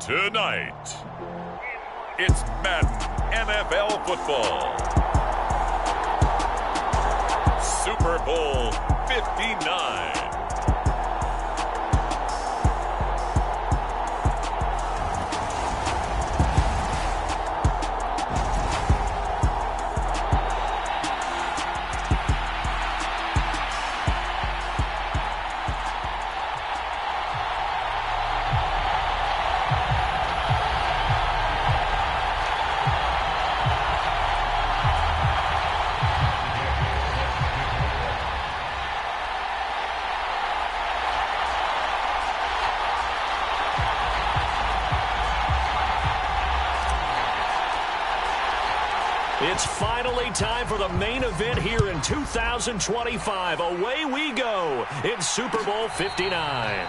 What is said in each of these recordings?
Tonight, it's Madden NFL football. Super Bowl 59. It's finally time for the main event here in 2025. Away we go in Super Bowl 59.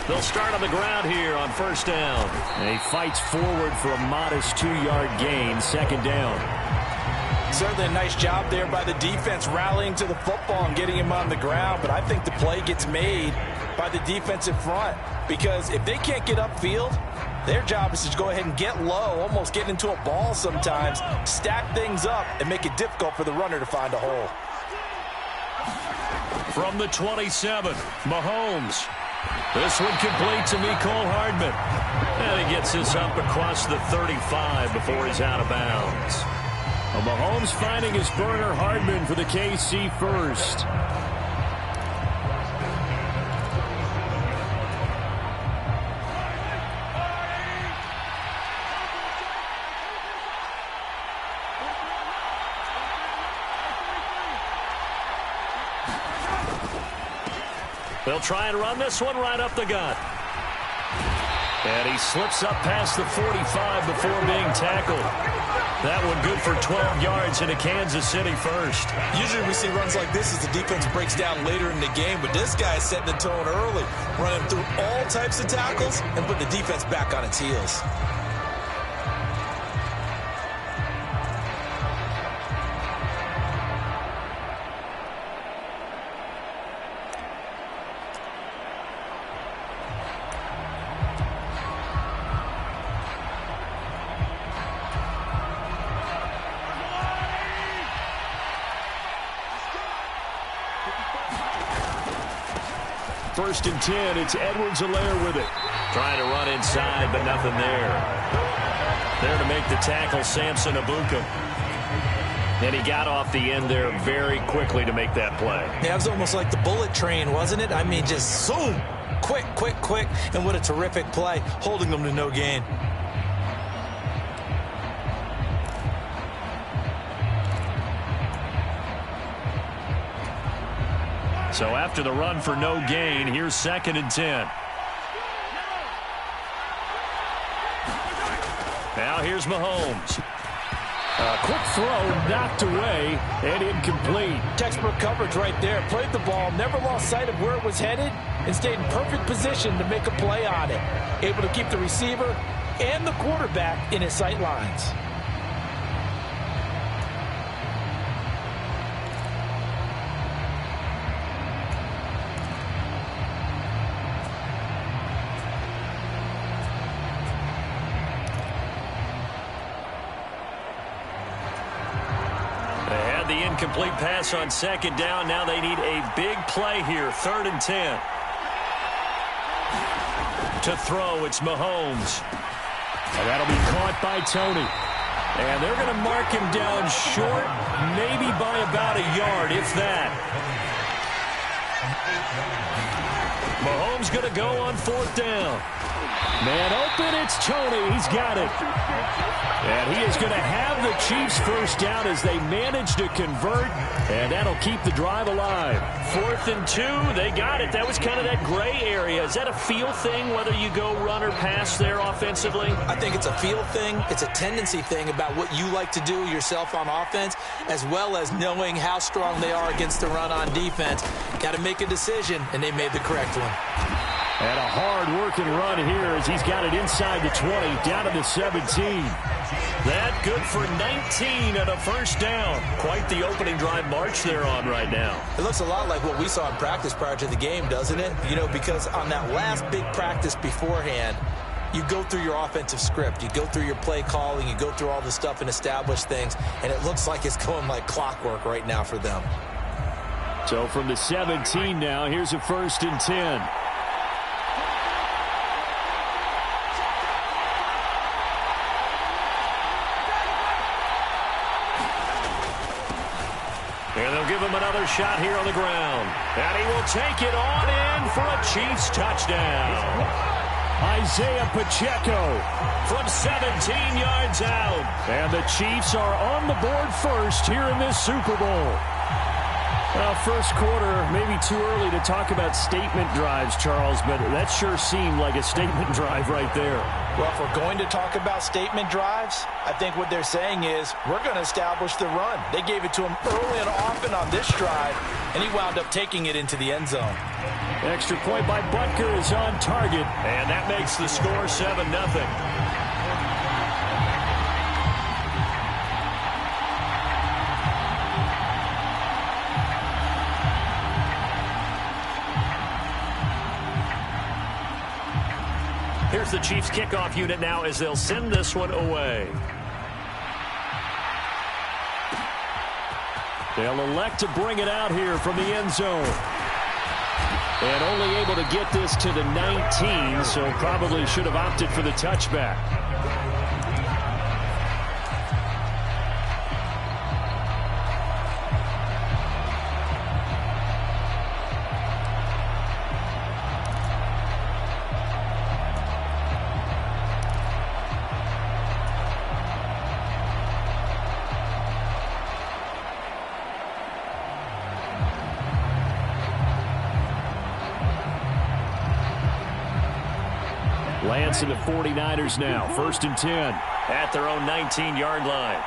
They'll start on the ground here on first down. And he fights forward for a modest 2-yard gain, second down. Certainly a nice job there by the defense rallying to the football and getting him on the ground. But I think the play gets made by the defensive front. Because if they can't get upfield, their job is to go ahead and get low, almost get into a ball sometimes, stack things up, and make it difficult for the runner to find a hole. From the 27, Mahomes. This one complete to Mecole Hardman. And he gets this up across the 35 before he's out of bounds. Well, Mahomes finding his burner, Hardman for the KC first. They'll try and run this one right up the gut. And he slips up past the 45 before being tackled. That one good for 12 yards into Kansas City first. Usually we see runs like this as the defense breaks down later in the game, but this guy's setting the tone early, running through all types of tackles and putting the defense back on its heels. First and 10, it's Edwards-Helaire with it. Trying to run inside, but nothing there. There to make the tackle, Samson Abuka. And he got off the end there very quickly to make that play. Yeah, it was almost like the bullet train, wasn't it? I mean, just zoom. Quick, quick, quick. And what a terrific play, holding them to no gain. So after the run for no gain, here's second and 10. Now here's Mahomes. A quick throw knocked away and incomplete. Textbook coverage right there. Played the ball, never lost sight of where it was headed, and stayed in perfect position to make a play on it. Able to keep the receiver and the quarterback in his sight lines. Incomplete pass on second down. Now they need a big play here. Third and 10. To throw, it's Mahomes. And that'll be caught by Tony. And they're going to mark him down short, maybe by about a yard, if that. Mahomes going to go on 4th down. Man open, it's Tony. He's got it. And he is going to have the Chiefs first down as they manage to convert, and that'll keep the drive alive. 4th and 2, they got it. That was kind of that gray area. Is that a feel thing, whether you go run or pass there offensively? I think it's a feel thing. It's a tendency thing about what you like to do yourself on offense, as well as knowing how strong they are against the run on defense. Got to make a decision, and they made the correct one. And a hard-working run here as he's got it inside the 20, down to the 17. That good for 19 and a first down. Quite the opening drive march they're on right now. It looks a lot like what we saw in practice prior to the game, doesn't it? You know, because on that last big practice beforehand, you go through your offensive script. You go through your play calling. You go through all the stuff and establish things. And it looks like it's going like clockwork right now for them. So from the 17 now, here's a 1st and 10. And they'll give him another shot here on the ground. And he will take it on in for a Chiefs touchdown. Isaiah Pacheco from 17 yards out. And the Chiefs are on the board first here in this Super Bowl. First quarter, maybe too early to talk about statement drives, Charles, but that sure seemed like a statement drive right there. Well, if we're going to talk about statement drives, I think what they're saying is we're going to establish the run. They gave it to him early and often on this drive, and he wound up taking it into the end zone. Extra point by Butker is on target, and that makes the score 7-0. Here's the Chiefs kickoff unit now as they'll send this one away. They'll elect to bring it out here from the end zone. And only able to get this to the 19, so probably should have opted for the touchback. Lance and the 49ers now. 1st and 10 at their own 19-yard line.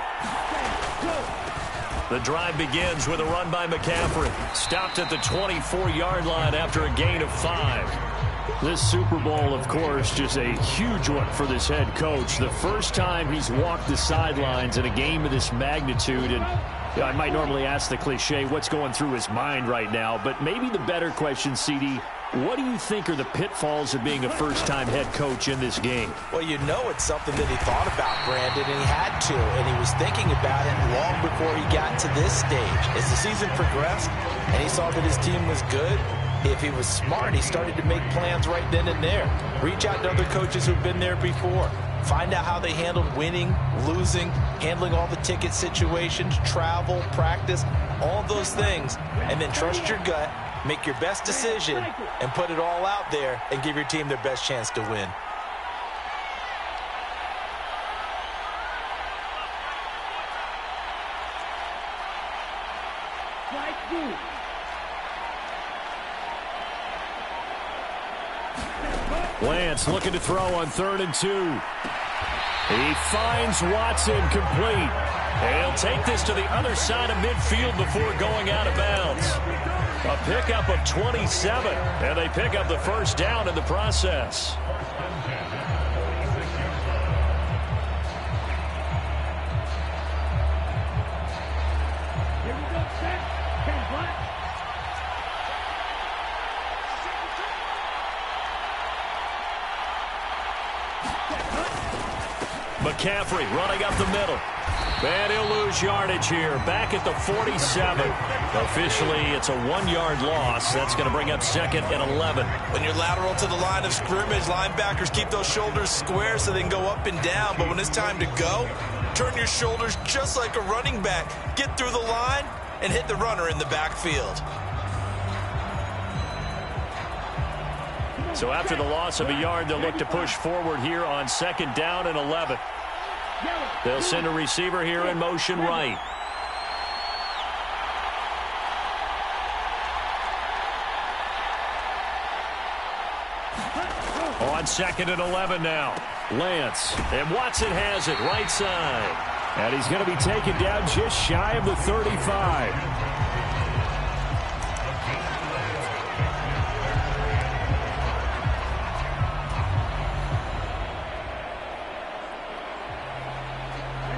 The drive begins with a run by McCaffrey. Stopped at the 24-yard line after a gain of 5. This Super Bowl, of course, just a huge one for this head coach. The first time he's walked the sidelines in a game of this magnitude. And I might normally ask the cliche, what's going through his mind right now? But maybe the better question, CD, what do you think are the pitfalls of being a first-time head coach in this game? Well, you know it's something that he thought about, Brandon, and he had to. And he was thinking about it long before he got to this stage. As the season progressed and he saw that his team was good, if he was smart, he started to make plans right then and there. Reach out to other coaches who've been there before. Find out how they handled winning, losing, handling all the ticket situations, travel, practice, all those things. And then trust your gut. Make your best decision and put it all out there and give your team their best chance to win. Lance looking to throw on 3rd and 2. He finds Watson complete. And he'll take this to the other side of midfield before going out of bounds. A pickup of 27, and they pick up the first down in the process. McCaffrey running up the middle. And he'll lose yardage here. Back at the 47. Officially, it's a 1-yard loss. That's going to bring up 2nd and 11. When you're lateral to the line of scrimmage, linebackers keep those shoulders square so they can go up and down. But when it's time to go, turn your shoulders just like a running back. Get through the line and hit the runner in the backfield. So after the loss of a yard, they'll look to push forward here on 2nd down and 11. They'll send a receiver here in motion right. On 2nd and 11 now. Lance. And Watson has it right side. And he's going to be taken down just shy of the 35.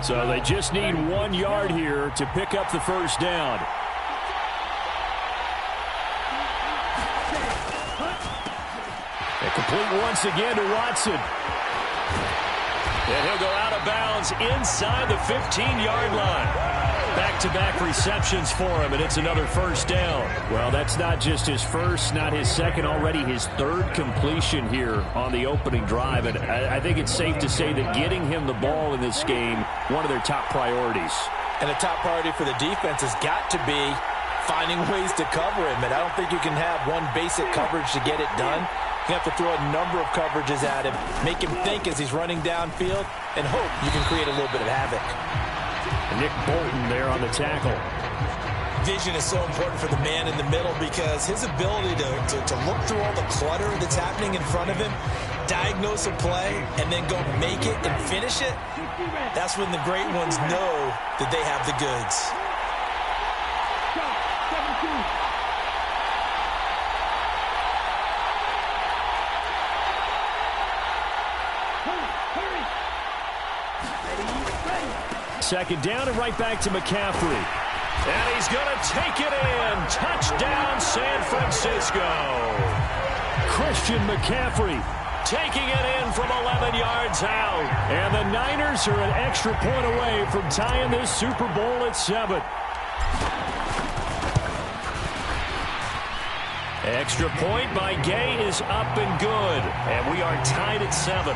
So they just need 1 yard here to pick up the first down. And complete once again to Watson. And he'll go out of bounds inside the 15-yard line. Back-to-back receptions for him, and it's another first down. Well, that's not just his first, not his second, already his 3rd completion here on the opening drive. And I think it's safe to say that getting him the ball in this game, one of their top priorities. And a top priority for the defense has got to be finding ways to cover him. And I don't think you can have one basic coverage to get it done. You have to throw a number of coverages at him, make him think as he's running downfield, and hope you can create a little bit of havoc. Nick Bolton there on the tackle. Vision is so important for the man in the middle because his ability to look through all the clutter that's happening in front of him, diagnose a play, and then go make it and finish it, that's when the great ones know that they have the goods. Second down and right back to McCaffrey. And he's going to take it in. Touchdown, San Francisco. Christian McCaffrey taking it in from 11 yards out. And the Niners are an extra point away from tying this Super Bowl at 7. Extra point by Gay is up and good. And we are tied at 7.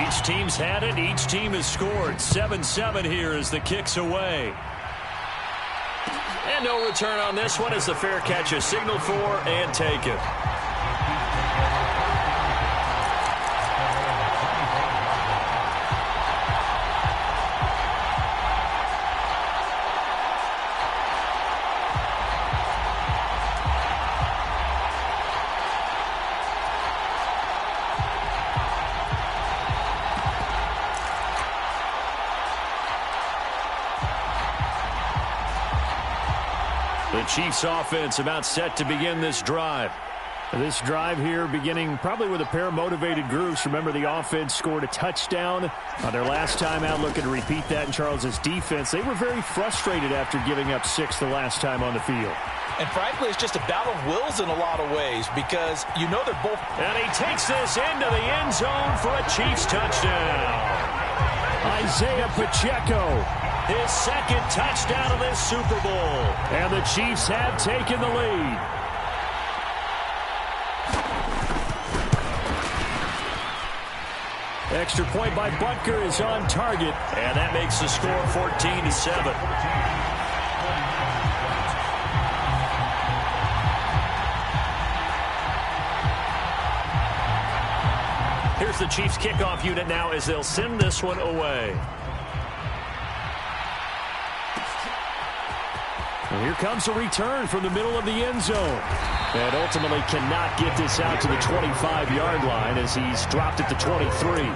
Each team's had it. Each team has scored. 7-7 here as the kick's away. And no return on this one as the fair catch is signaled for and taken. The Chiefs offense about set to begin this drive. This drive here beginning probably with a pair of motivated groups. Remember, the offense scored a touchdown on their last time out, looking to repeat that in Charles's defense. They were very frustrated after giving up 6 the last time on the field. And frankly, it's just a battle of wills in a lot of ways because you know they're both. And he takes this into the end zone for a Chiefs touchdown. Isaiah Pacheco, his 2nd touchdown of this Super Bowl. And the Chiefs have taken the lead. Extra point by Butker is on target. And that makes the score 14-7. Here's the Chiefs kickoff unit now as they'll send this one away. And here comes a return from the middle of the end zone. And ultimately cannot get this out to the 25-yard line as he's dropped at the 23.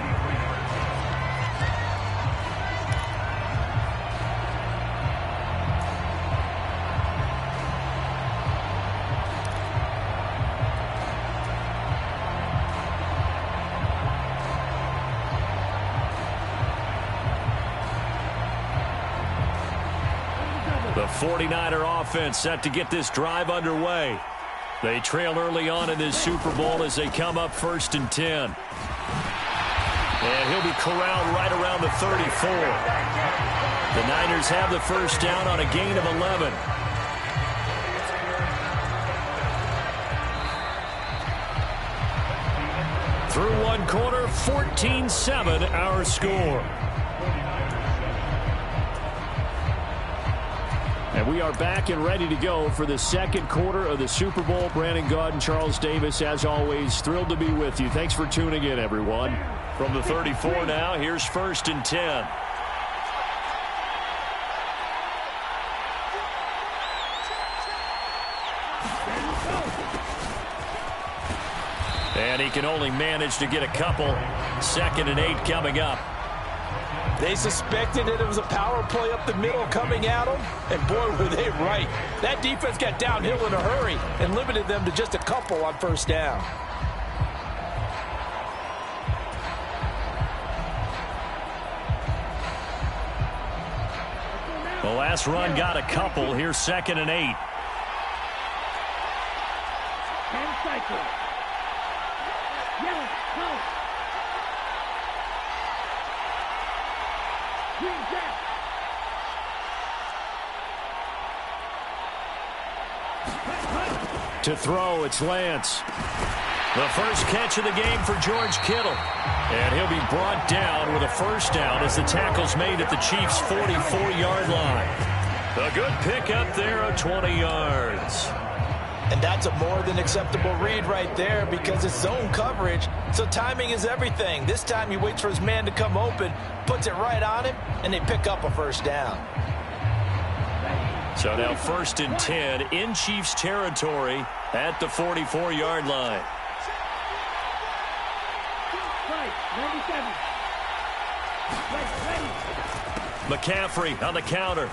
The 49er offense set to get this drive underway. They trail early on in this Super Bowl as they come up 1st and 10. And he'll be corralled right around the 34. The Niners have the first down on a gain of 11. Through one quarter, 14-7 our score. And we are back and ready to go for the second quarter of the Super Bowl. Brandon Gaudin, Charles Davis, as always, thrilled to be with you. Thanks for tuning in, everyone. From the 34 now, here's 1st and 10. And he can only manage to get a couple. 2nd and 8 coming up. They suspected that it was a power play up the middle coming at them, and boy, were they right. That defense got downhill in a hurry and limited them to just a couple on 1st down. The last run got a couple. Here's 2nd and 8. 10 cycles. Yellow, go. Green jack. To throw, it's Lance. The first catch of the game for George Kittle. And he'll be brought down with a 1st down as the tackle's made at the Chiefs' 44-yard line. A good pickup there of 20 yards. And that's a more than acceptable read right there because it's zone coverage, so timing is everything. This time he waits for his man to come open, puts it right on him, and they pick up a 1st down. So now 1st and 10 in Chiefs territory at the 44-yard line. McCaffrey on the counter.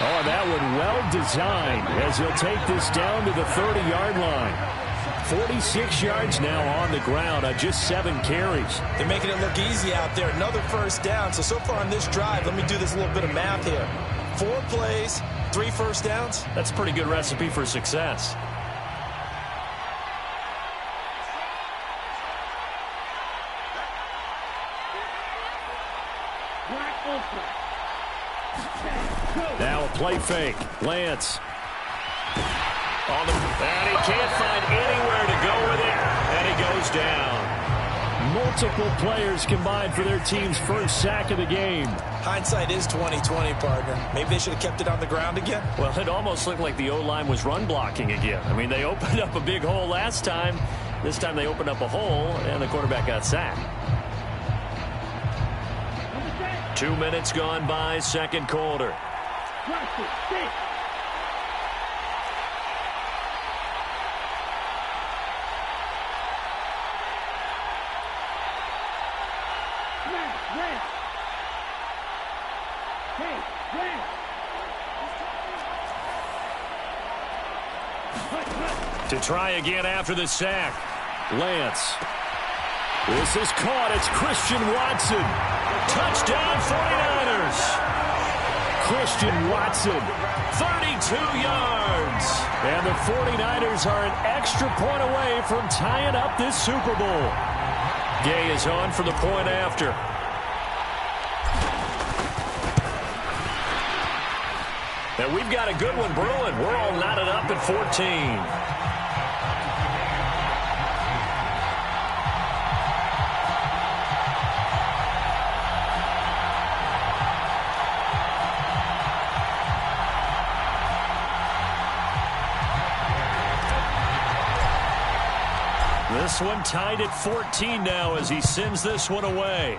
Oh, that one well designed as he'll take this down to the 30-yard line. 46 yards now on the ground on just 7 carries. They're making it look easy out there. Another 1st down. So far on this drive, let me do this little bit of math here. 4 plays, 3 1st downs. That's a pretty good recipe for success. Now a play fake. Lance. And he can't find anywhere to go with it. And he goes down. Multiple players combined for their team's 1st sack of the game. Hindsight is 20/20, partner. Maybe they should have kept it on the ground again. Well, it almost looked like the O-line was run blocking again. I mean, they opened up a big hole last time. This time they opened up a hole, and the quarterback got sacked. 2 minutes gone by, 2nd quarter. To try again after the sack. Lance. This is caught. It's Christian Watson. Touchdown 49ers. Christian Watson. 32 yards. And the 49ers are an extra point away from tying up this Super Bowl. Gay is on for the point after. And we've got a good one brewing. We're all knotted up at 14. This one tied at 14 now as he sends this one away.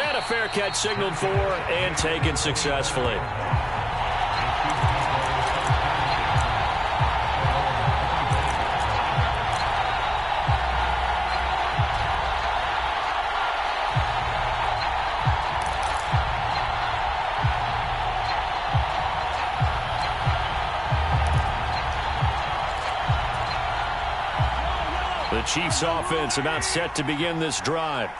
And a fair catch signaled for and taken successfully. The Chiefs offense about set to begin this drive.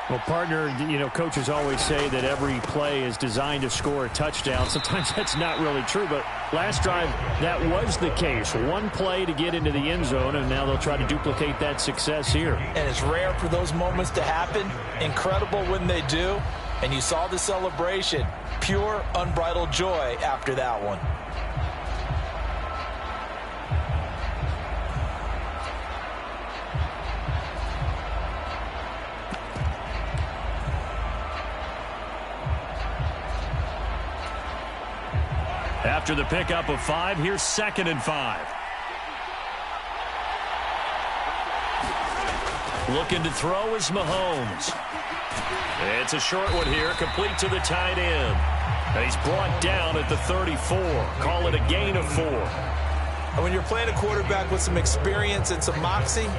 Well, partner, you know, coaches always say that every play is designed to score a touchdown. Sometimes that's not really true, but last drive, that was the case. One play to get into the end zone, and now they'll try to duplicate that success here. And it's rare for those moments to happen. Incredible when they do. And you saw the celebration. Pure, unbridled joy after that one. After the pickup of 5, here's 2nd and 5. Looking to throw is Mahomes. It's a short one here, complete to the tight end. And he's brought down at the 34. Call it a gain of 4. And when you're playing a quarterback with some experience and some moxie,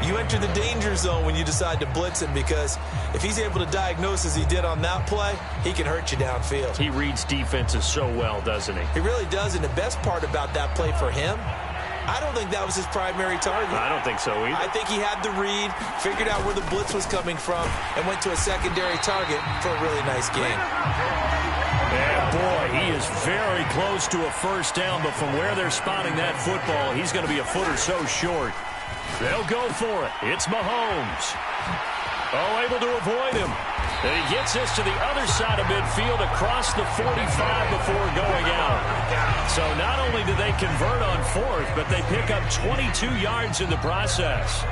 you enter the danger zone when you decide to blitz him, because if he's able to diagnose as he did on that play, he can hurt you downfield. He reads defenses so well, doesn't he? He really does, and the best part about that play for him, I don't think that was his primary target. I don't think so either. I think he had the read, figured out where the blitz was coming from, and went to a secondary target for a really nice game. And boy, he is very close to a first down, but from where they're spotting that football, he's going to be a foot or so short. They'll go for it. It's Mahomes. Oh, able to avoid him. And he gets this to the other side of midfield across the 45 before going out. So not only do they convert on 4th, but they pick up 22 yards in the process.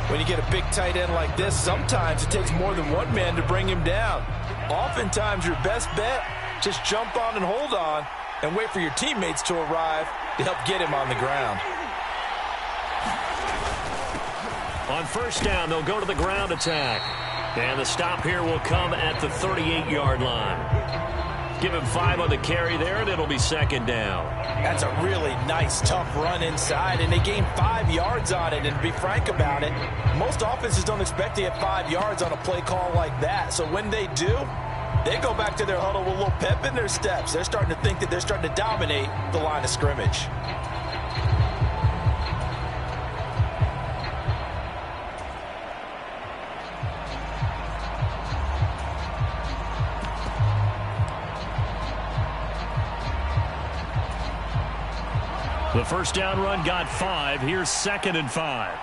When you get a big tight end like this, sometimes it takes more than one man to bring him down. Oftentimes your best bet, just jump on and hold on and wait for your teammates to arrive to help get him on the ground. On first down, they'll go to the ground attack. And the stop here will come at the 38-yard line. Give him 5 on the carry there, and it'll be 2nd down. That's a really nice, tough run inside, and they gained 5 yards on it. And to be frank about it, most offenses don't expect to get 5 yards on a play call like that. So when they do, they go back to their huddle with a little pep in their steps. They're starting to think that they're starting to dominate the line of scrimmage. The first down run got 5. Here's 2nd and 5.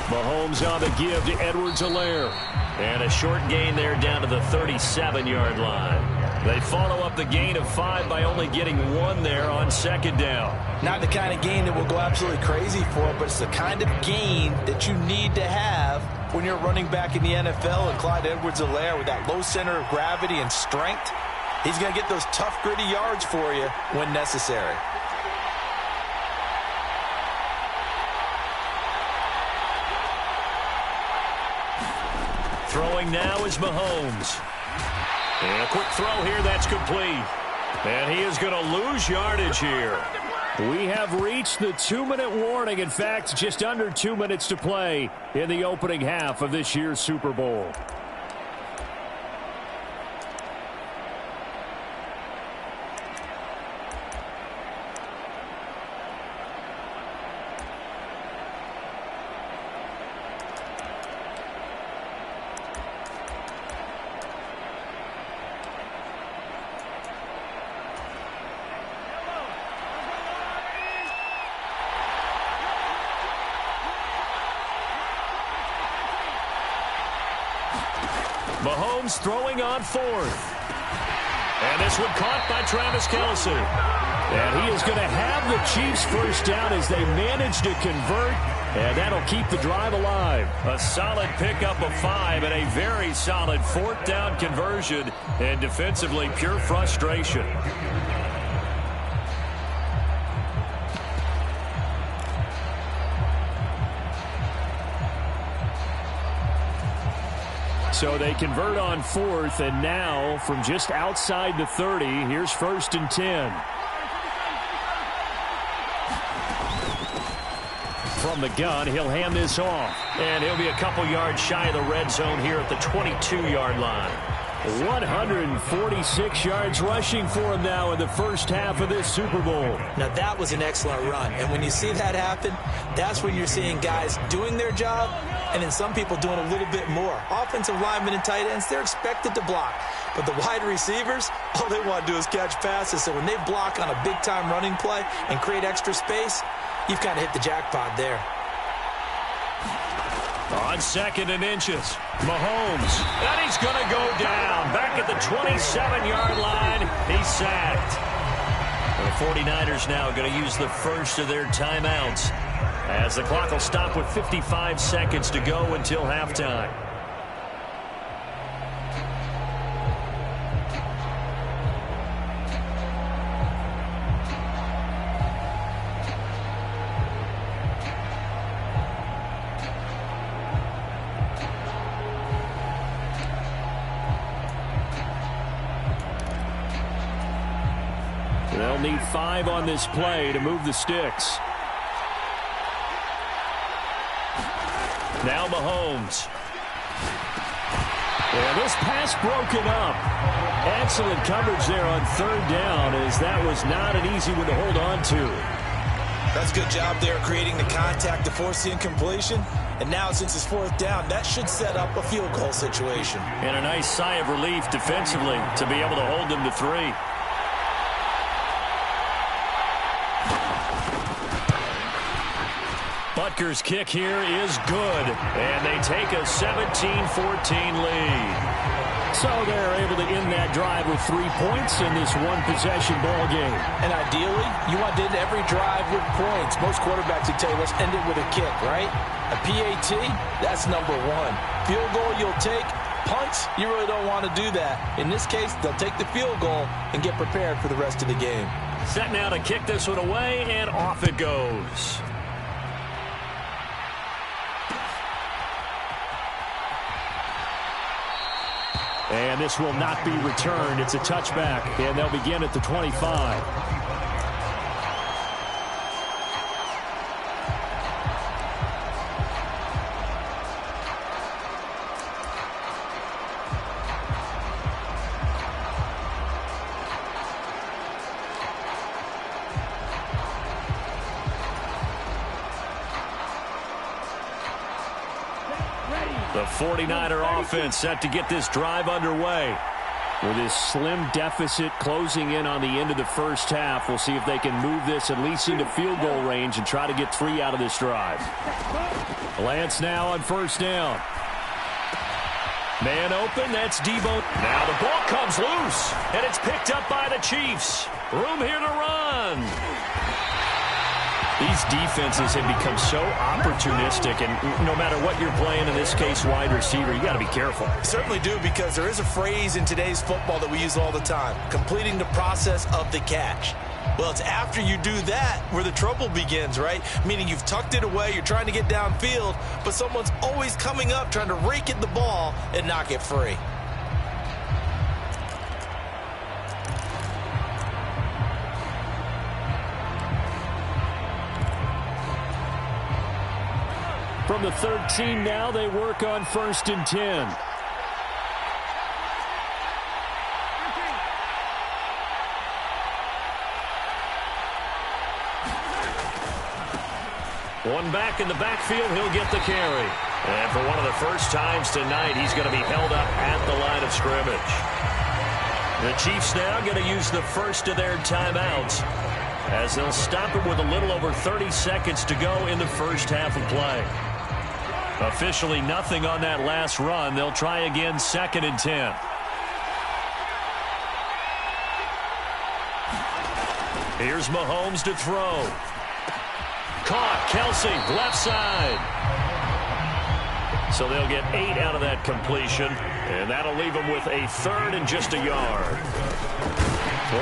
Mahomes on the give to Edwards-Helaire. And a short gain there down to the 37-yard line. They follow up the gain of 5 by only getting 1 there on 2nd down. Not the kind of gain that will go absolutely crazy for, but it's the kind of gain that you need to have when you're running back in the NFL. And Clyde Edwards-Helaire, with that low center of gravity and strength, he's going to get those tough, gritty yards for you when necessary. Throwing now is Mahomes. And a quick throw here, that's complete. And he is going to lose yardage here. We have reached the 2-minute warning. In fact, just under 2 minutes to play in the opening half of this year's Super Bowl. Mahomes throwing on 4th. And this one caught by Travis Kelce. And he is going to have the Chiefs first down as they manage to convert. And that'll keep the drive alive. A solid pickup of 5 and a very solid 4th down conversion. And defensively, pure frustration. So they convert on 4th, and now from just outside the 30, here's 1st and 10. From the gun, he'll hand this off. And he'll be a couple yards shy of the red zone here at the 22-yard line. 146 yards rushing for him now in the first half of this Super Bowl. Now that was an excellent run, and when you see that happen, that's when you're seeing guys doing their job, and then some people doing a little bit more. Offensive linemen and tight ends, they're expected to block, but the wide receivers, all they want to do is catch passes. So when they block on a big-time running play and create extra space, you've kind of hit the jackpot there. On 2nd and inches, Mahomes. And he's going to go down. Back at the 27-yard line, he's sacked. The 49ers now going to use the first of their timeouts as the clock will stop with 55 seconds to go until halftime. they'll need 5 on this play to move the sticks. Now Mahomes. And this pass broken up. Excellent coverage there on 3rd down, as that was not an easy one to hold on to. That's a good job there creating the contact to force the incompletion. And now since it's 4th down, that should set up a field goal situation. And a nice sigh of relief defensively to be able to hold them to 3. Butker's kick here is good, and they take a 17-14 lead. So they're able to end that drive with 3 points in this one-possession ball game. And ideally, you want to end every drive with points. Most quarterbacks would tell you, let's end it with a kick, right? A PAT, that's number 1. Field goal you'll take. Punts, you really don't want to do that. In this case, they'll take the field goal and get prepared for the rest of the game. Set now to kick this one away, and off it goes. And this will not be returned. It's a touchback, and they'll begin at the 25. The 49er offense set to get this drive underway. With this slim deficit closing in on the end of the first half, we'll see if they can move this at least into field goal range and try to get 3 out of this drive. Lance now on 1st down. Man open, that's Debo. Now the ball comes loose, and it's picked up by the Chiefs. Room here to run. These defenses have become so opportunistic, and no matter what you're playing, in this case wide receiver, you got to be careful. Certainly do, because there is a phrase in today's football that we use all the time, completing the process of the catch. Well, it's after you do that where the trouble begins, right? Meaning you've tucked it away, you're trying to get downfield, but someone's always coming up trying to rake at the ball and knock it free. From the 13 now, they work on 1st and 10. One back in the backfield, he'll get the carry. And for one of the first times tonight, he's going to be held up at the line of scrimmage. The Chiefs now going to use the first of their timeouts, as they'll stop it with a little over 30 seconds to go in the first half of play. Officially nothing on that last run. They'll try again 2nd and 10. Here's Mahomes to throw. Caught. Kelsey, left side. So they'll get 8 out of that completion, and that'll leave them with a 3rd and just a yard.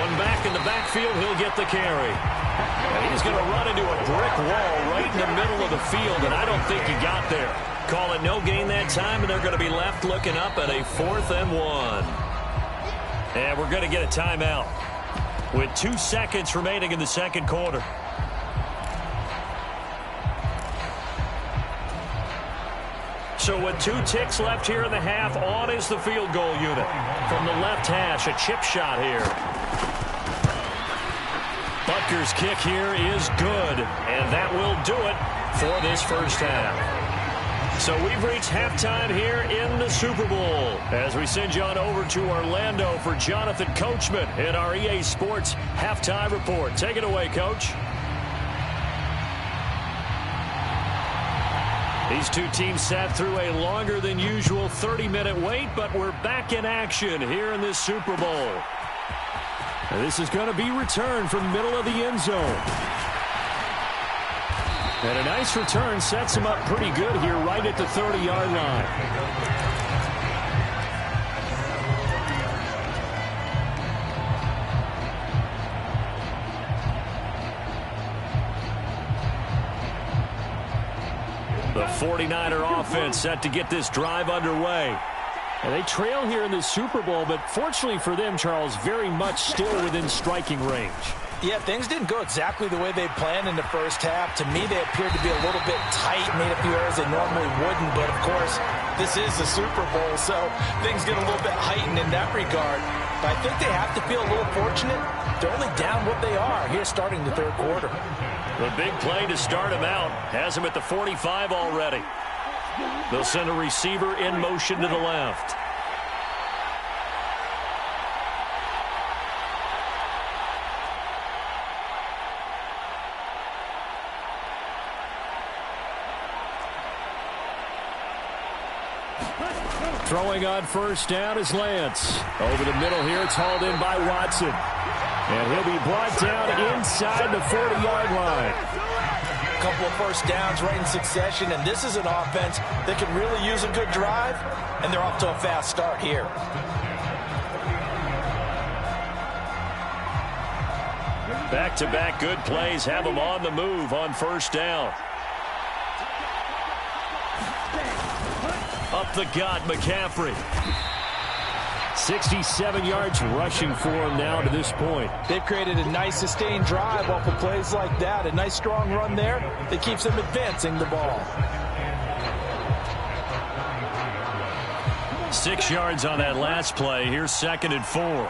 One back in the backfield, he'll get the carry. And he's going to run into a brick wall right in the middle of the field, and I don't think he got there. Call it no gain that time, and they're going to be left looking up at a 4th and 1. And we're going to get a timeout with 2 seconds remaining in the second quarter. So with 2 ticks left here in the half, on is the field goal unit. From the left hash, a chip shot here. Butker's kick here is good, and that will do it for this first half. So we've reached halftime here in the Super Bowl, as we send you on over to Orlando for Jonathan Coachman in our EA Sports Halftime Report. Take it away, Coach. These two teams sat through a longer than usual 30-minute wait, but we're back in action here in this Super Bowl. And this is going to be returned from middle of the end zone. And a nice return sets him up pretty good here right at the 30-yard line. The 49er offense set to get this drive underway. And they trail here in the Super Bowl, but fortunately for them, Charles, very much still within striking range. Yeah, things didn't go exactly the way they planned in the first half. To me, they appeared to be a little bit tight, made a few errors they normally wouldn't. But, of course, this is the Super Bowl, so things get a little bit heightened in that regard. But I think they have to feel a little fortunate. They're only down what they are here starting the third quarter. The big play to start him out has him at the 45 already. They'll send a receiver in motion to the left. Throwing on first down is Lance. Over the middle here, it's hauled in by Watson. And he'll be brought down inside the 40-yard line. A couple of first downs right in succession, and this is an offense that can really use a good drive, and they're off to a fast start here. Back-to-back good plays have them on the move on first down. Up the gut, McCaffrey. 67 yards rushing for him now to this point. They've created a nice sustained drive off of plays like that. A nice strong run there that keeps them advancing the ball. 6 yards on that last play. Here's 2nd and 4.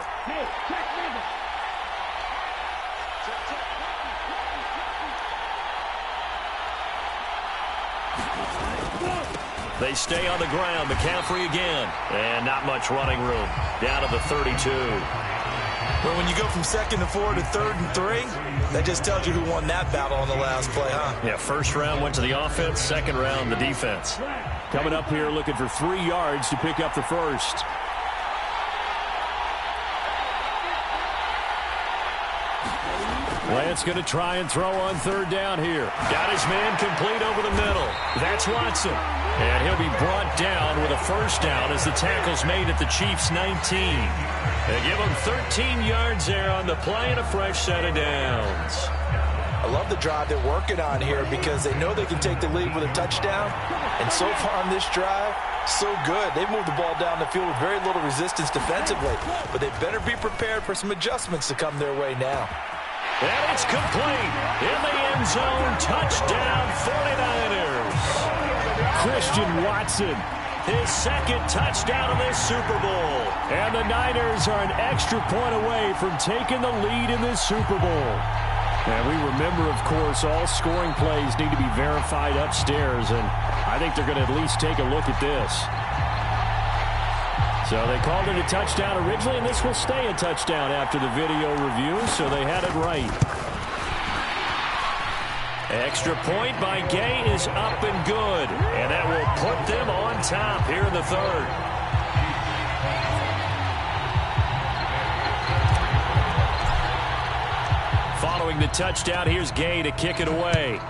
They stay on the ground. McCaffrey again. And not much running room. Down to the 32. Well, when you go from 2nd and 4 to 3rd and 3, that just tells you who won that battle on the last play, huh? Yeah, first round went to the offense. Second round, the defense. Coming up here looking for 3 yards to pick up the first. Lance going to try and throw on 3rd down here. Got his man complete over the middle. That's Watson. And he'll be brought down with a first down as the tackle's made at the Chiefs' 19. They give him 13 yards there on the play and a fresh set of downs. I love the drive they're working on here because they know they can take the lead with a touchdown. And so far on this drive, so good. They've moved the ball down the field with very little resistance defensively. But they better be prepared for some adjustments to come their way now. And it's complete. In the end zone, touchdown 49ers. Christian Watson. His 2nd touchdown of this Super Bowl. And the Niners are an extra point away from taking the lead in this Super Bowl. And we remember, of course, all scoring plays need to be verified upstairs, and I think they're going to at least take a look at this. So they called it a touchdown originally, and this will stay a touchdown after the video review, so they had it right. Extra point by Gay is up and good, and that will put them on top here in the 3rd. Following the touchdown, here's Gay to kick it away.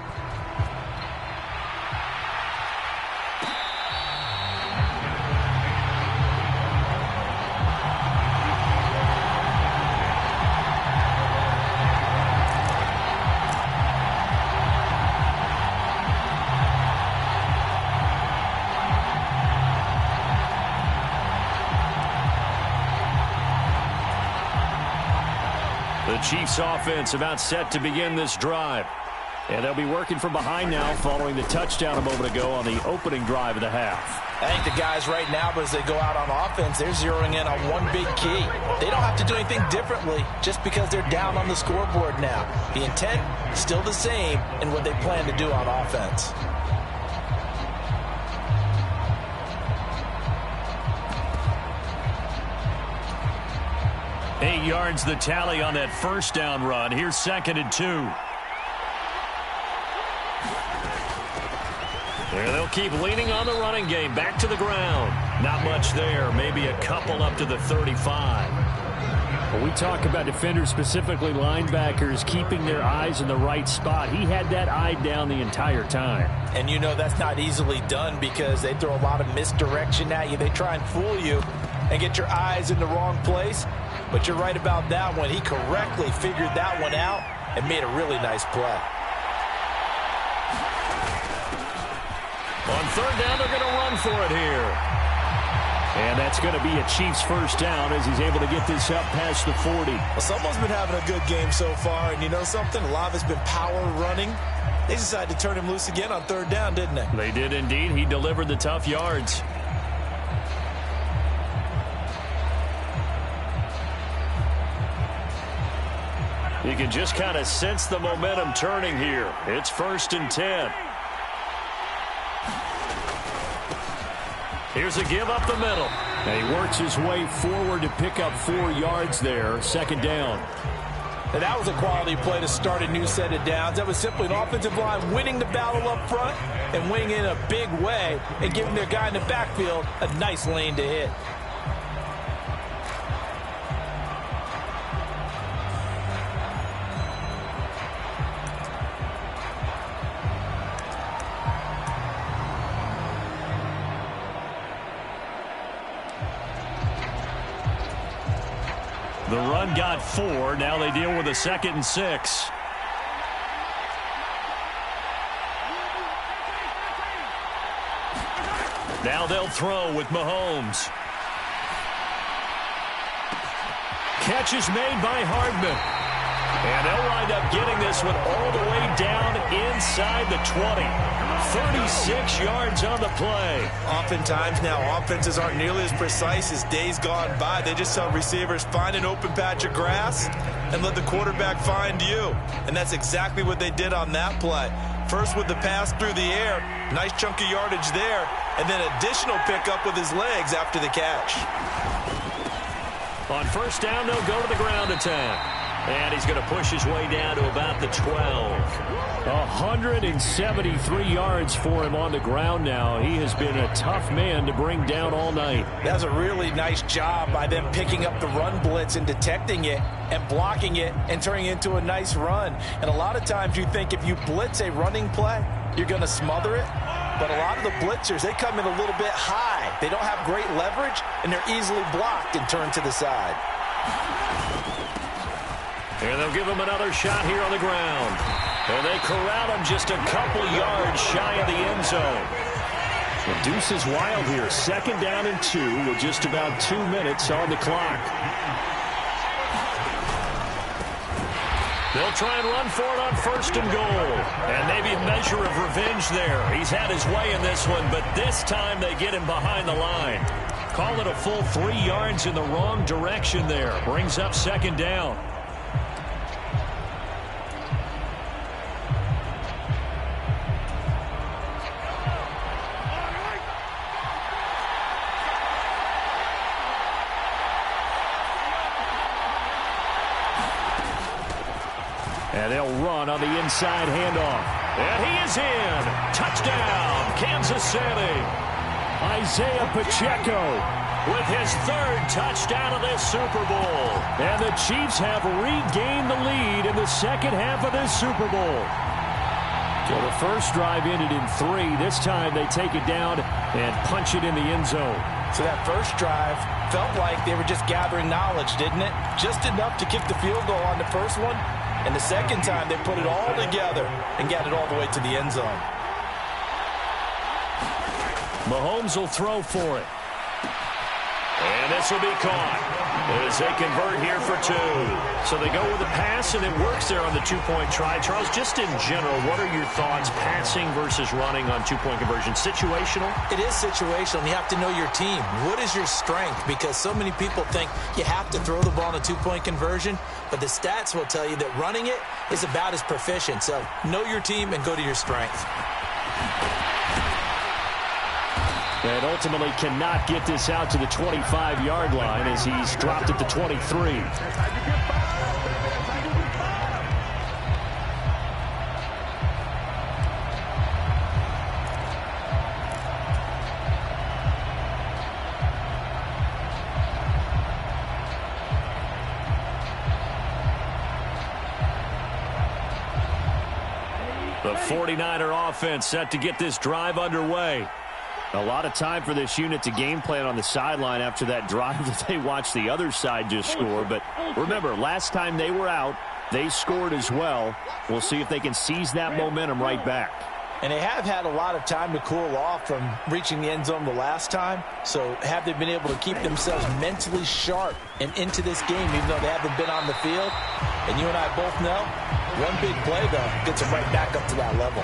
The Chiefs offense about set to begin this drive. And they'll be working from behind now following the touchdown a moment ago on the opening drive of the half. I think the guys right now, as they go out on offense, they're zeroing in on one big key. They don't have to do anything differently just because they're down on the scoreboard now. The intent is still the same in what they plan to do on offense. Eight yards the tally on that first down run. Here's 2nd and 2. And they'll keep leaning on the running game. Back to the ground. Not much there. Maybe a couple up to the 35. When we talk about defenders, specifically linebackers, keeping their eyes in the right spot, he had that eye down the entire time. And you know that's not easily done because they throw a lot of misdirection at you. They try and fool you and get your eyes in the wrong place. But you're right about that one. He correctly figured that one out and made a really nice play. On 3rd down, they're going to run for it here. And that's going to be a Chiefs first down as he's able to get this up past the 40. Well, someone's been having a good game so far, and you know something? A lot of it's been power running. They decided to turn him loose again on third down, didn't they? They did indeed. He delivered the tough yards. You can just kind of sense the momentum turning here. It's 1st and 10. Here's a give up the middle. And he works his way forward to pick up 4 yards there. 2nd down. And that was a quality play to start a new set of downs. That was simply an offensive line winning the battle up front and winning in a big way and giving their guy in the backfield a nice lane to hit. The run got 4. Now they deal with a 2nd and 6. Now they'll throw with Mahomes. Catch is made by Hardman. And they'll wind up getting this one all the way down inside the 20. 36 yards on the play. Oftentimes now offenses aren't nearly as precise as days gone by. They just tell receivers, find an open patch of grass and let the quarterback find you. And that's exactly what they did on that play. First with the pass through the air, nice chunk of yardage there, and then additional pickup with his legs after the catch. On 1st down, they'll go to the ground attack. And he's going to push his way down to about the 12. 173 yards for him on the ground now. He has been a tough man to bring down all night. That's a really nice job by them picking up the run blitz and detecting it and blocking it and turning it into a nice run. And a lot of times you think if you blitz a running play, you're going to smother it. But a lot of the blitzers, they come in a little bit high. They don't have great leverage, and they're easily blocked and turned to the side. And they'll give him another shot here on the ground. And they corral him just a couple yards shy of the end zone. The deuce is wild here. 2nd down and 2 with just about 2 minutes on the clock. They'll try and run for it on 1st and goal. And maybe a measure of revenge there. He's had his way in this one, but this time they get him behind the line. Call it a full 3 yards in the wrong direction there. Brings up 2nd down. And they'll run on the inside handoff. And he is in. Touchdown, Kansas City. Isaiah Pacheco with his 3rd touchdown of this Super Bowl. And the Chiefs have regained the lead in the 2nd half of this Super Bowl. So the first drive ended in 3. This time they take it down and punch it in the end zone. So that first drive felt like they were just gathering knowledge, didn't it? Just enough to kick the field goal on the first one. And the second time, they put it all together and got it all the way to the end zone. Mahomes will throw for it. And this will be caught as they convert here for 2. So they go with a pass, and it works there on the 2-point try. Charles, just in general, what are your thoughts passing versus running on 2-point conversion? Situational? It is situational. You have to know your team. What is your strength? Because so many people think you have to throw the ball in a 2-point conversion, but the stats will tell you that running it is about as proficient. So know your team and go to your strength. And ultimately cannot get this out to the 25-yard line as he's dropped at the 23. The 49er offense set to get this drive underway. A lot of time for this unit to game plan on the sideline after that drive that they watched the other side just score. But remember, last time they were out, they scored as well. We'll see if they can seize that momentum right back. And they have had a lot of time to cool off from reaching the end zone the last time. So have they been able to keep themselves mentally sharp and into this game, even though they haven't been on the field? And you and I both know, one big play, though, gets them right back up to that level.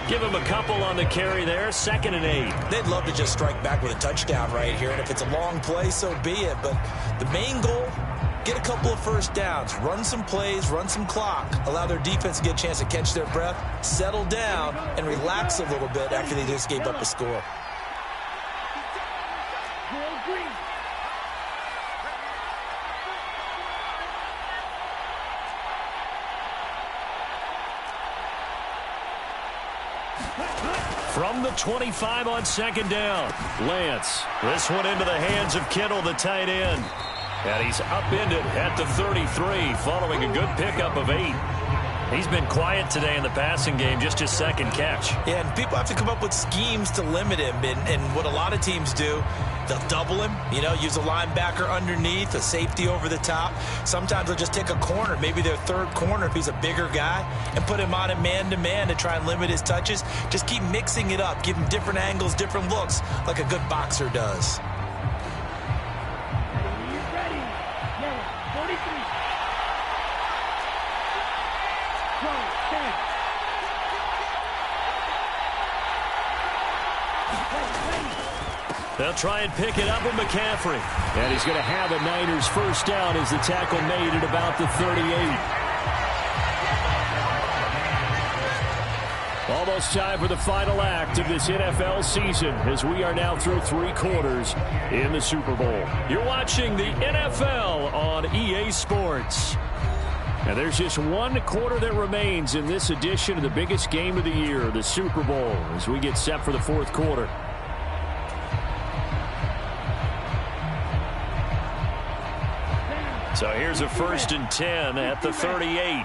Give him a couple on the carry there, 2nd and 8. They'd love to just strike back with a touchdown right here, and if it's a long play, so be it. But the main goal, get a couple of first downs, run some plays, run some clock, allow their defense to get a chance to catch their breath, settle down, and relax a little bit after they just gave up a score. From the 25 on 2nd down, Lance. This one into the hands of Kittle, the tight end. And he's upended at the 33 following a good pickup of 8. He's been quiet today in the passing game, just his 2nd catch. Yeah, and people have to come up with schemes to limit him. And what a lot of teams do, they'll double him, use a linebacker underneath, a safety over the top. Sometimes they'll just take a corner, maybe their 3rd corner if he's a bigger guy, and put him on a man-to-man to try and limit his touches. Just keep mixing it up, give him different angles, different looks, like a good boxer does. They'll try and pick it up with McCaffrey. And he's going to have a Niners first down as the tackle made at about the 38. Almost time for the final act of this NFL season as we are now through 3 quarters in the Super Bowl. You're watching the NFL on EA Sports. And there's just 1 quarter that remains in this edition of the biggest game of the year, the Super Bowl, as we get set for the 4th quarter. So here's a 1st and 10 at the 38.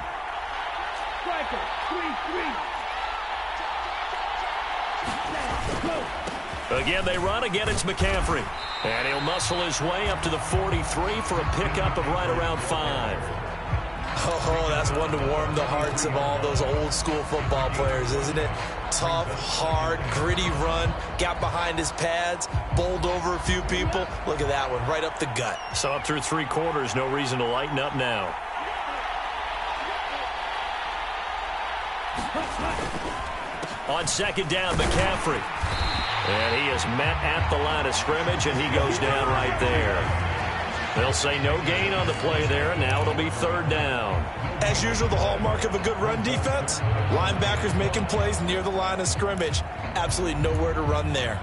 Again, they run. Again, it's McCaffrey. And he'll muscle his way up to the 43 for a pickup of right around 5. Oh, that's one to warm the hearts of all those old school football players, isn't it? Tough, hard, gritty run, got behind his pads, bowled over a few people. Look at that one, right up the gut. So up through 3 quarters, no reason to lighten up now. On 2nd down, McCaffrey. And he is met at the line of scrimmage, and he goes down right there. They'll say no gain on the play there, and now it'll be 3rd down. As usual, the hallmark of a good run defense, linebackers making plays near the line of scrimmage. Absolutely nowhere to run there.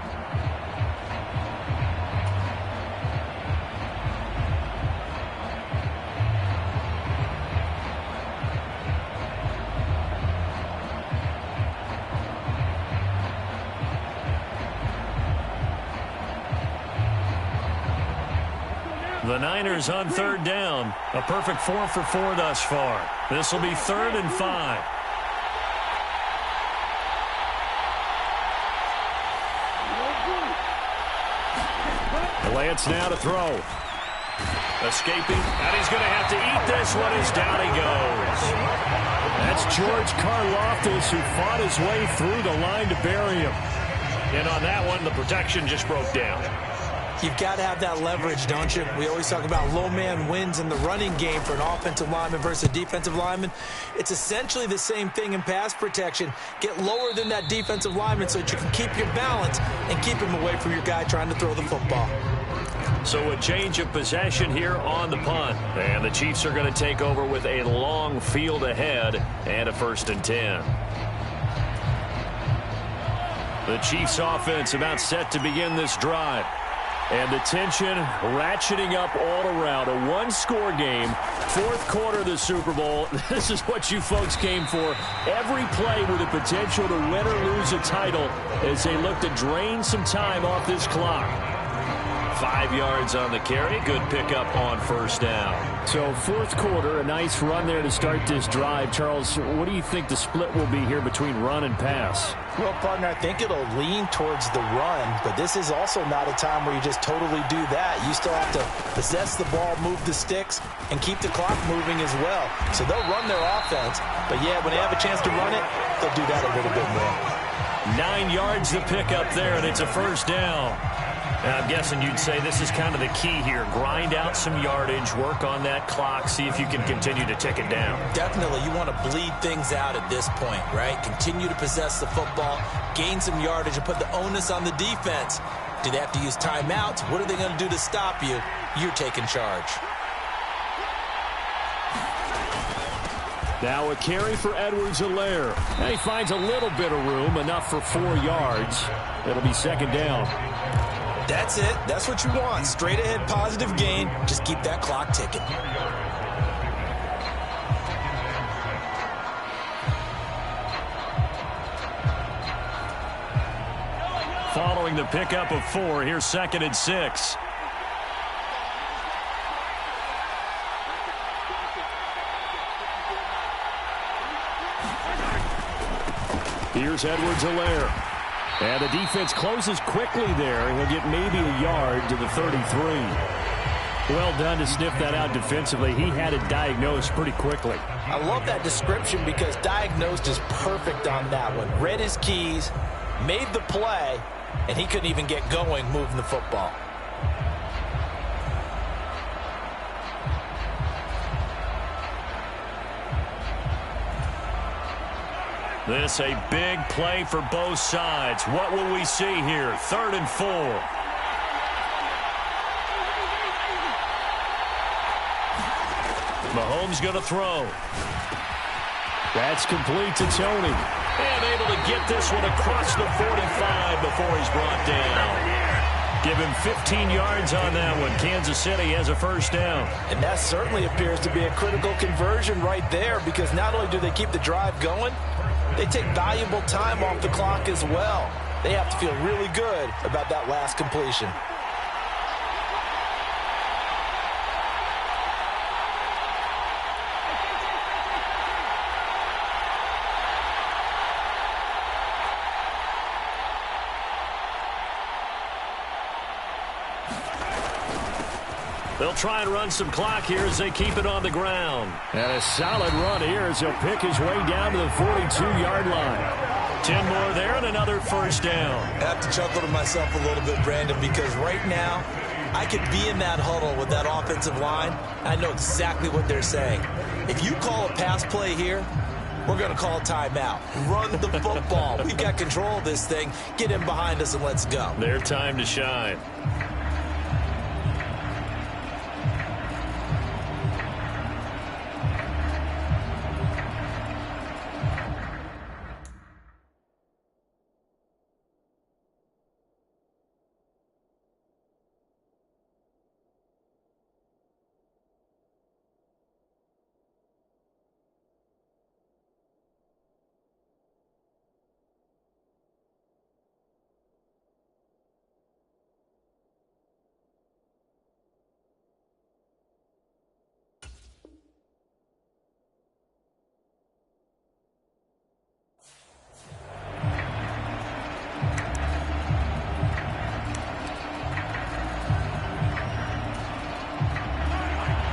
The Niners on 3rd down. A perfect 4 for 4 thus far. This will be 3rd and 5. Lance now to throw. Escaping, and he's going to have to eat this one as down he goes. That's George Karlaftis, who fought his way through the line to bury him. And on that one, the protection just broke down. You've got to have that leverage, don't you? We always talk about low man wins in the running game for an offensive lineman versus a defensive lineman. It's essentially the same thing in pass protection. Get lower than that defensive lineman so that you can keep your balance and keep him away from your guy trying to throw the football. So a change of possession here on the punt. And the Chiefs are going to take over with a long field ahead and a 1st and 10. The Chiefs offense about set to begin this drive. And the tension ratcheting up all around. A 1-score game, 4th quarter of the Super Bowl. This is what you folks came for. Every play with the potential to win or lose a title as they look to drain some time off this clock. 5 yards on the carry. Good pickup on 1st down. So 4th quarter, a nice run there to start this drive. Charles, what do you think the split will be here between run and pass? Well, partner, I think it'll lean towards the run, but this is also not a time where you just totally do that. You still have to possess the ball, move the sticks, and keep the clock moving as well. So they'll run their offense, but yeah, when they have a chance to run it, they'll do that a little bit more. 9 yards to pick up there, and it's a first down. And I'm guessing you'd say this is kind of the key here. Grind out some yardage, work on that clock, see if you can continue to tick it down. Definitely, you want to bleed things out at this point, right? Continue to possess the football, gain some yardage, and put the onus on the defense. Do they have to use timeouts? What are they going to do to stop you? You're taking charge. Now a carry for Edwards-Helaire. And he finds a little bit of room, enough for 4 yards. It'll be second down. That's it. That's what you want. Straight ahead, positive gain. Just keep that clock ticking. Following the pickup of 4, here's 2nd and 6. Here's Edwards-Helaire. And the defense closes quickly there. He'll get maybe a yard to the 33. Well done to sniff that out defensively. He had it diagnosed pretty quickly. I love that description because diagnosed is perfect on that one. Read his keys, made the play, and he couldn't even get going moving the football. This a big play for both sides. What will we see here? 3rd and 4. Mahomes going to throw. That's complete to Tony. And able to get this one across the 45 before he's brought down. Give him 15 yards on that one. Kansas City has a first down. And that certainly appears to be a critical conversion right there because not only do they keep the drive going, they take valuable time off the clock as well. They have to feel really good about that last completion. They'll try and run some clock here as they keep it on the ground. And a solid run here as he'll pick his way down to the 42-yard line. 10 more there and another first down. I have to chuckle to myself a little bit, Brandon, because right now I could be in that huddle with that offensive line. I know exactly what they're saying. If you call a pass play here, we're going to call a timeout. Run the football. We've got control of this thing. Get in behind us and let's go. Their time to shine.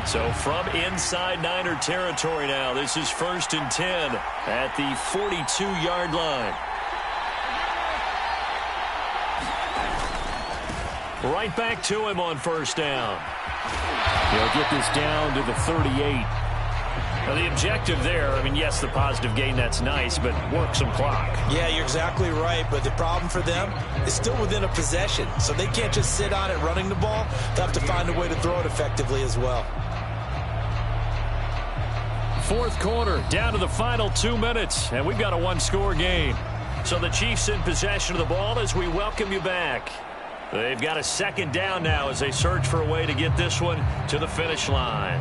So from inside Niner territory now, this is 1st and 10 at the 42-yard line. Right back to him on first down. He'll get this down to the 38. Now the objective there, I mean, yes, the positive gain, that's nice, but work some clock. Yeah, you're exactly right, but the problem for them is still within a possession, so they can't just sit on it running the ball. They'll have to find a way to throw it effectively as well. 4th quarter, down to the final 2 minutes, and we've got a one-score game. So the Chiefs in possession of the ball as we welcome you back. They've got a second down now as they search for a way to get this one to the finish line.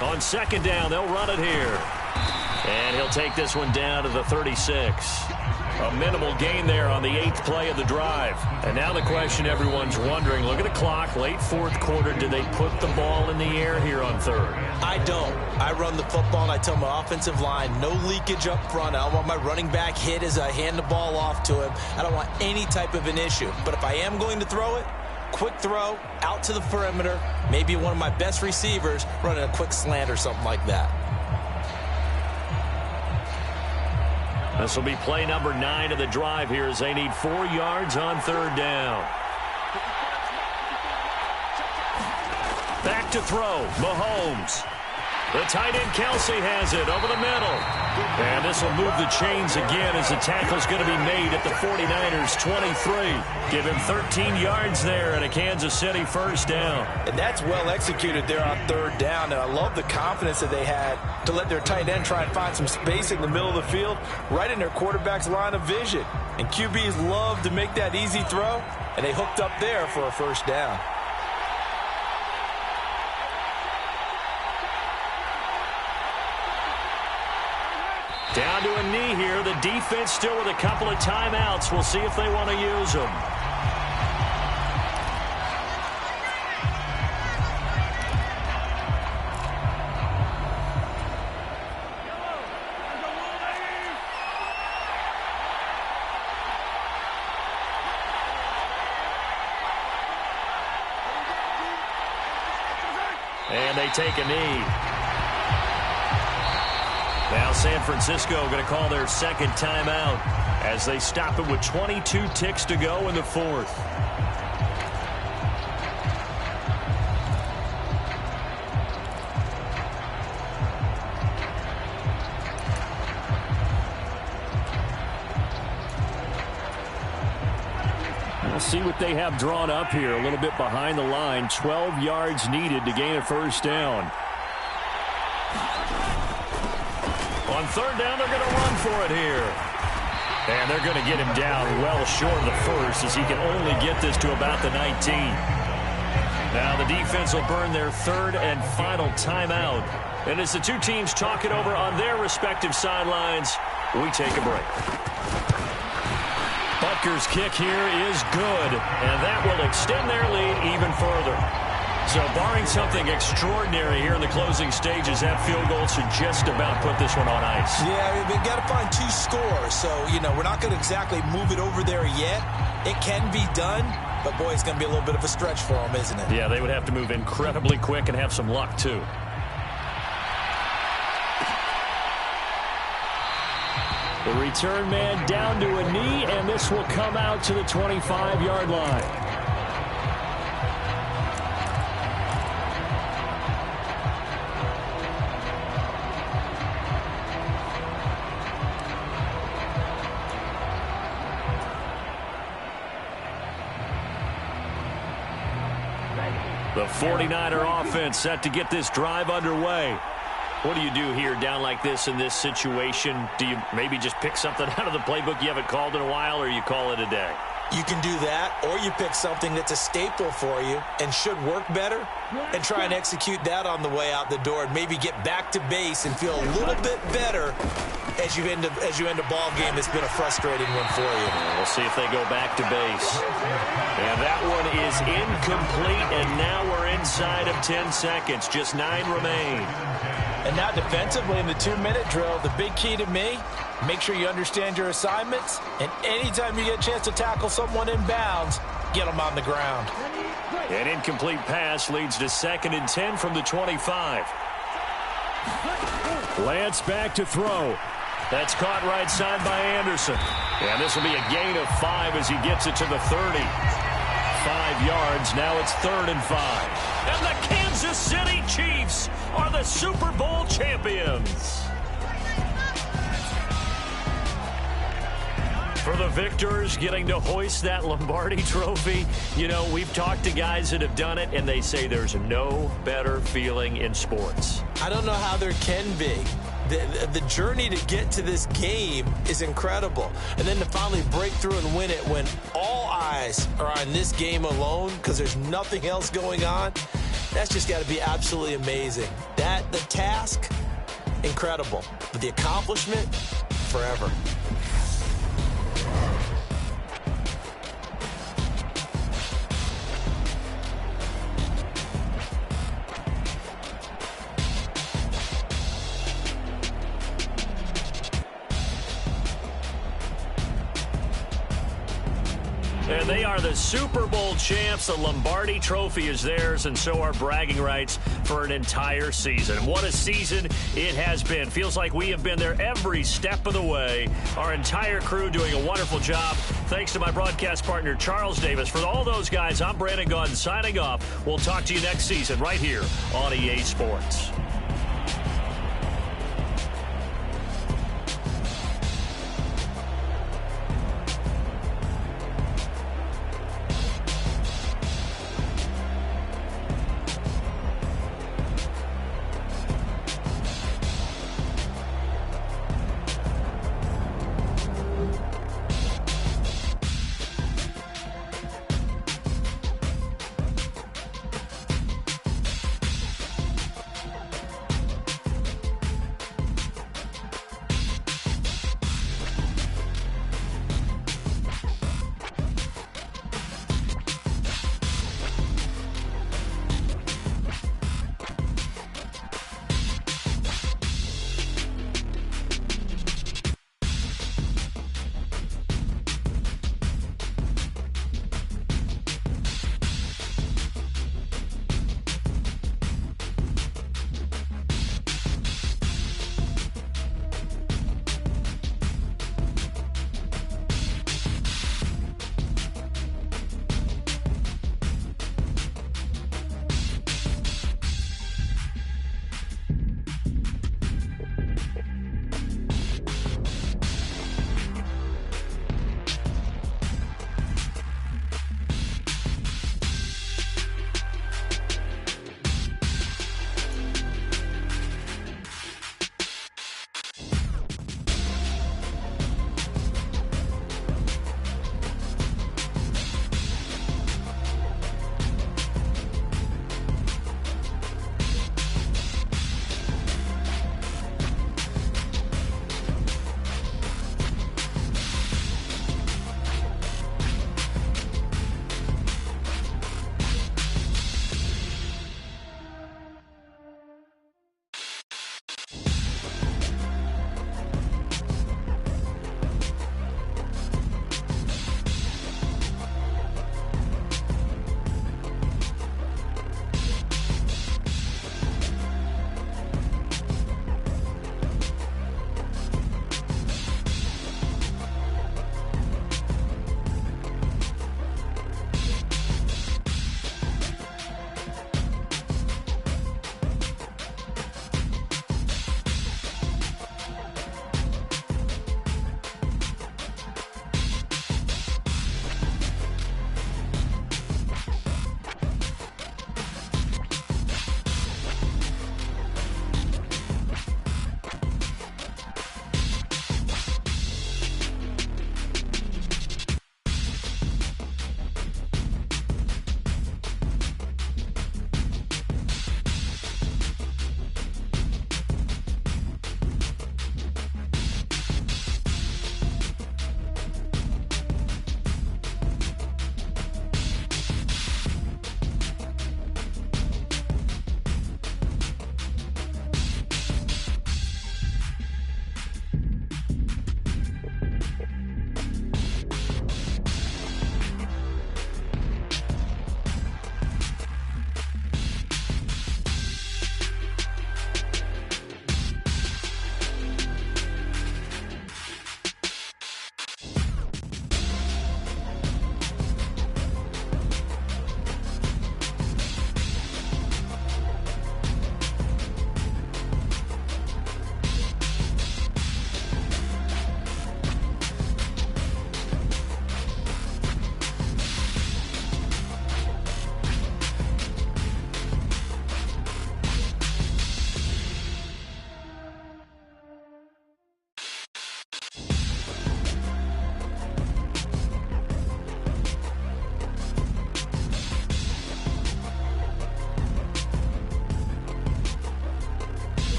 On second down, they'll run it here. And he'll take this one down to the 36. A minimal gain there on the 8th play of the drive. And now the question everyone's wondering, look at the clock, late fourth quarter, do they put the ball in the air here on third? I don't. I run the football and I tell my offensive line, no leakage up front. I don't want my running back hit as I hand the ball off to him. I don't want any type of an issue. But if I am going to throw it, quick throw, out to the perimeter, maybe one of my best receivers running a quick slant or something like that. This will be play number 9 of the drive here as they need 4 yards on third down. Back to throw, Mahomes. The tight end Kelsey has it over the middle. And this will move the chains again as the tackle's going to be made at the 49ers 23. Give him 13 yards there and a Kansas City first down. And that's well executed there on third down. And I love the confidence that they had to let their tight end try and find some space in the middle of the field, right in their quarterback's line of vision. And QBs love to make that easy throw, and they hooked up there for a first down. Down to a knee here. The defense still with a couple of timeouts. We'll see if they want to use them. And they take a knee. Now San Francisco going to call their second timeout as they stop it with 22 ticks to go in the fourth. We'll see what they have drawn up here. A little bit behind the line. 12 yards needed to gain a first down. On third down, they're going to run for it here. And they're going to get him down well short of the first as he can only get this to about the 19. Now the defense will burn their third and final timeout. And as the two teams talk it over on their respective sidelines, we take a break. Butker's kick here is good, and that will extend their lead even further. So barring something extraordinary here in the closing stages, that field goal should just about put this one on ice. Yeah, we've got to find 2 scores. So, we're not going to exactly move it over there yet. It can be done, but, boy, it's going to be a little bit of a stretch for them, isn't it? Yeah, they would have to move incredibly quick and have some luck, too. The return man down to a knee, and this will come out to the 25-yard line. The 49er offense set to get this drive underway. What do you do here down like this in this situation? Do you maybe just pick something out of the playbook you haven't called in a while, or you call it a day? You can do that, or you pick something that's a staple for you and should work better and try and execute that on the way out the door and maybe get back to base and feel a little bit better as you end a ball game that's been a frustrating one for you. We'll see if they go back to base. And that one is incomplete, and now we're inside of 10 seconds. Just 9 remain. And now defensively in the 2-minute drill, the big key to me, make sure you understand your assignments, and anytime you get a chance to tackle someone in bounds, get them on the ground. An incomplete pass leads to 2nd and 10 from the 25. Lance back to throw. That's caught right side by Anderson. And this will be a gain of 5 as he gets it to the 30. 5 yards. Now it's 3rd and 5. And the Kansas City Chiefs are the Super Bowl champions. For the victors getting to hoist that Lombardi trophy, we've talked to guys that have done it, and they say there's no better feeling in sports. I don't know how there can be. The journey to get to this game is incredible. And then to finally break through and win it when all eyes are on this game alone because there's nothing else going on, that's just got to be absolutely amazing. The task incredible. But the accomplishment, forever. And they are the Super Bowl champs. The Lombardi Trophy is theirs, and so are bragging rights for an entire season. What a season it has been. Feels like we have been there every step of the way. Our entire crew doing a wonderful job. Thanks to my broadcast partner, Charles Davis. For all those guys, I'm Brandon Gaudin signing off. We'll talk to you next season right here on EA Sports.